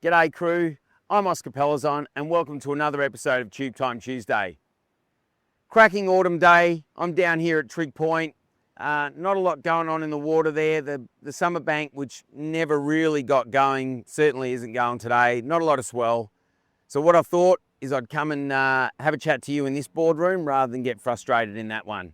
G'day crew, I'm Oscar Pelazon and welcome to another episode of Tube Time Tuesday. Cracking autumn day, I'm down here at Trig Point. Not a lot going on in the water there. The summer bank, which never really got going, certainly isn't going today. Not a lot of swell. So what I thought is I'd come and have a chat to you in this boardroom rather than get frustrated in that one.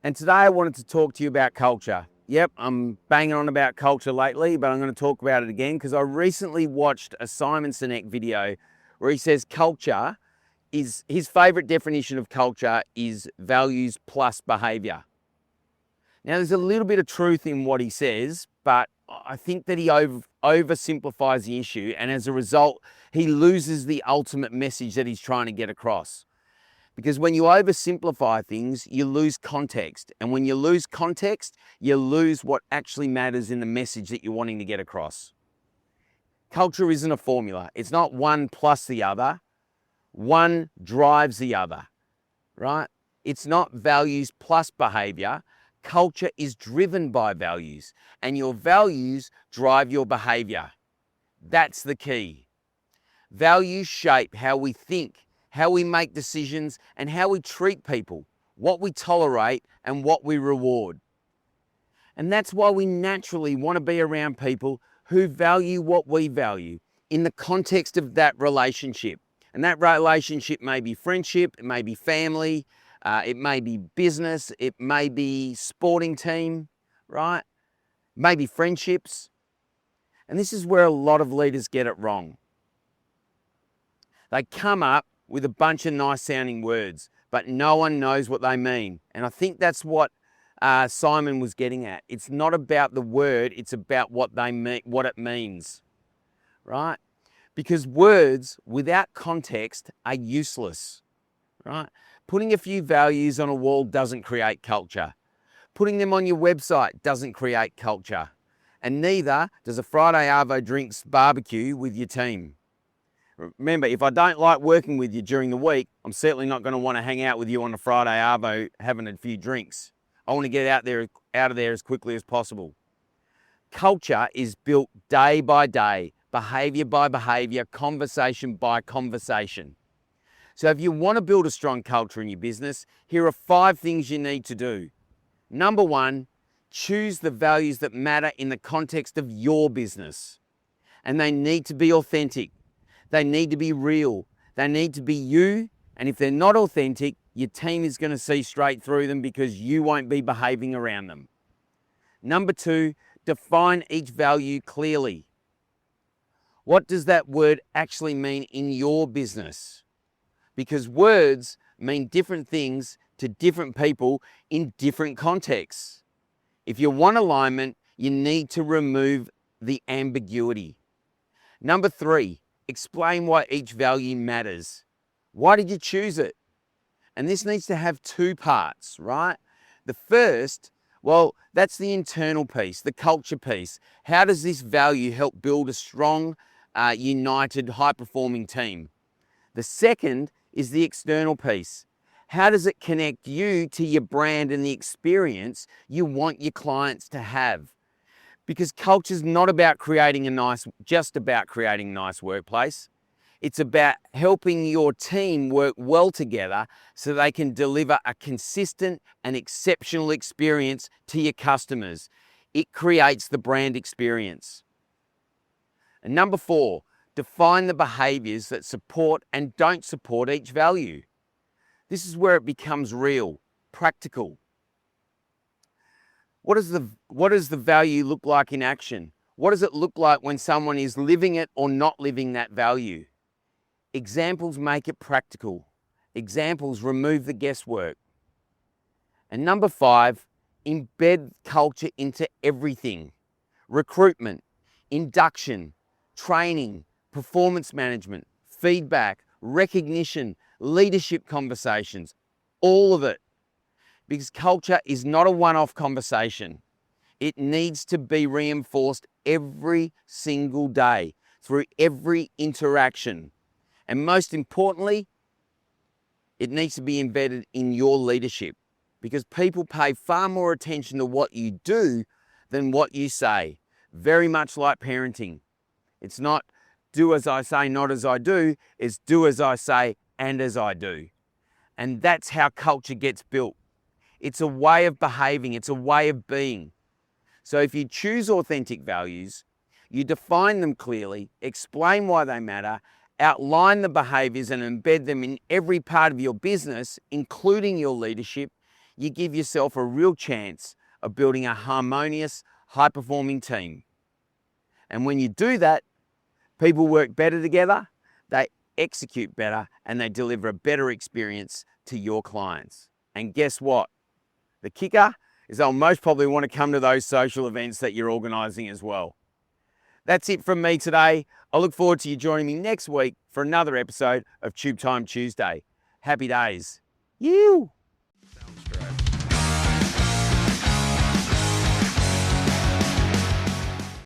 And today I wanted to talk to you about culture. Yep, I'm banging on about culture lately, but I'm going to talk about it again because I recently watched a Simon Sinek video where he says culture is, his favourite definition of culture is values plus behaviour. Now there's a little bit of truth in what he says, but I think that he oversimplifies the issue, and as a result, he loses the ultimate message that he's trying to get across. Because when you oversimplify things, you lose context. And when you lose context, you lose what actually matters in the message that you're wanting to get across. Culture isn't a formula. It's not one plus the other. One drives the other, right? It's not values plus behavior. Culture is driven by values, and your values drive your behavior. That's the key. Values shape how we think, how we make decisions, and how we treat people, what we tolerate and what we reward. And that's why we naturally want to be around people who value what we value in the context of that relationship. And that relationship may be friendship, it may be family, it may be business, it may be sporting team, right? Maybe friendships. And this is where a lot of leaders get it wrong. They come up with a bunch of nice sounding words, but no one knows what they mean. And I think that's what Simon was getting at. It's not about the word, it's about what they mean, what it means, right? Because words without context are useless, right? Putting a few values on a wall doesn't create culture. Putting them on your website doesn't create culture. And neither does a Friday Arvo Drinks barbecue with your team. Remember, if I don't like working with you during the week, I'm certainly not going to want to hang out with you on a Friday Arvo having a few drinks. I want to get out of there as quickly as possible. Culture is built day by day, behaviour by behaviour, conversation by conversation. So if you want to build a strong culture in your business, here are 5 things you need to do. Number 1, choose the values that matter in the context of your business. And they need to be authentic. They need to be real. They need to be you. And if they're not authentic, your team is going to see straight through them because you won't be behaving around them. Number 2, define each value clearly. What does that word actually mean in your business? Because words mean different things to different people in different contexts. If you want alignment, you need to remove the ambiguity. Number 3, explain why each value matters. Why did you choose it? And this needs to have 2 parts, right? The first, well, that's the internal piece, the culture piece. How does this value help build a strong, united, high-performing team? The second is the external piece. How does it connect you to your brand and the experience you want your clients to have? Because culture is not about just about creating a nice workplace. It's about helping your team work well together so they can deliver a consistent and exceptional experience to your customers. It creates the brand experience. And number 4, define the behaviours that support and don't support each value. This is where it becomes real, practical. What does the value look like in action? What does it look like when someone is living it or not living that value? Examples make it practical. Examples remove the guesswork. And number 5, embed culture into everything. Recruitment, induction, training, performance management, feedback, recognition, leadership conversations, all of it. Because culture is not a one-off conversation. It needs to be reinforced every single day through every interaction. And most importantly, it needs to be embedded in your leadership because people pay far more attention to what you do than what you say. Very much like parenting. It's not do as I say, not as I do. It's do as I say and as I do. And that's how culture gets built. It's a way of behaving. It's a way of being. So if you choose authentic values, you define them clearly, explain why they matter, outline the behaviours and embed them in every part of your business, including your leadership, you give yourself a real chance of building a harmonious, high-performing team. And when you do that, people work better together, they execute better, and they deliver a better experience to your clients. And guess what? The kicker is they'll most probably want to come to those social events that you're organising as well. That's it from me today. I look forward to you joining me next week for another episode of Tube Time Tuesday. Happy days. You.